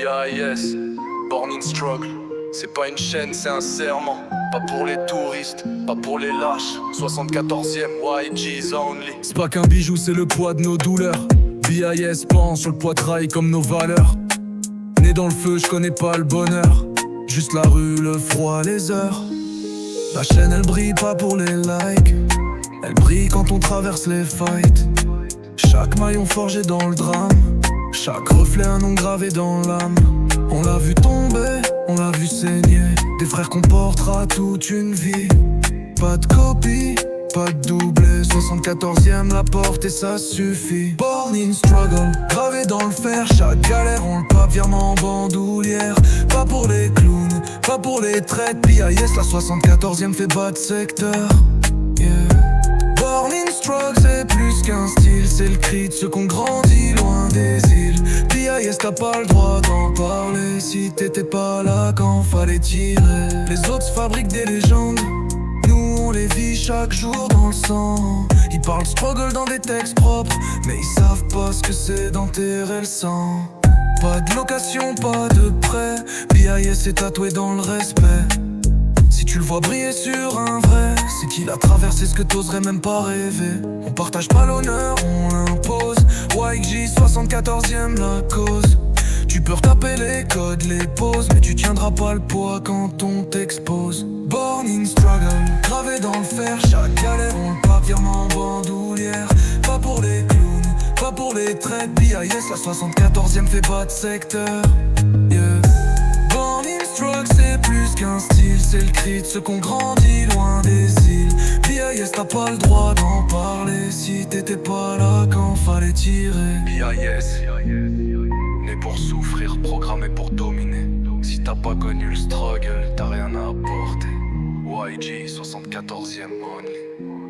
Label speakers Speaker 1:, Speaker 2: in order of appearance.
Speaker 1: BIS, Born in Struggle. C'est pas une chaîne, c'est un serment. Pas pour les touristes, pas pour les lâches. 74ème, YG's only.
Speaker 2: C'est pas qu'un bijou, c'est le poids de nos douleurs. BIS pense sur le poitrail comme nos valeurs. Né dans le feu, je connais pas le bonheur. Juste la rue, le froid, les heures. La chaîne elle brille pas pour les likes. Elle brille quand on traverse les fights. Chaque maillon forgé dans le drame. Chaque reflet un nom gravé dans l'âme. On l'a vu tomber, on l'a vu saigner. Des frères qu'on portera toute une vie. Pas de copie, pas de doublé. 74ème la porte et ça suffit. Born in struggle, gravé dans le fer. Chaque galère on le pape, virement en bandoulière. Pas pour les clowns, pas pour les traites. BIS la 74ème fait battre secteur. Yeah. Born in struggle c'est plus qu'un style. C'est le cri de ceux qu'on grandit loin des îles. BIS t'as pas le droit d'en parler si t'étais pas là quand fallait tirer. Les autres fabriquent des légendes, nous on les vit chaque jour dans le sang. Ils parlent struggle dans des textes propres, mais ils savent pas ce que c'est d'enterrer le sang. Pas de location, pas de prêt, BIS est tatoué dans le respect. Si tu le vois briller sur un vrai, c'est qu'il a traversé ce que t'oserais même pas rêver. On partage pas l'honneur, on l'impose. YG 74ème la cause. Tu peux retaper les codes, les poses, mais tu tiendras pas le poids quand on t'expose. Born in struggle, gravé dans le fer. Chaque galère on le pape, virement en bandoulière. Pas pour les clowns, pas pour les traites. BIS la 74ème fait battre secteur. Yeah. Born in struggle c'est plus qu'un style. C'est le cri de ceux qu'on grandit loin des îles. BIS t'as pas le droit d'en parler si t'étais pas là quand fallait tirer.
Speaker 1: BIS, né pour souffrir, programmé pour dominer. Si t'as pas connu le struggle, t'as rien à apporter. YG 74ème only.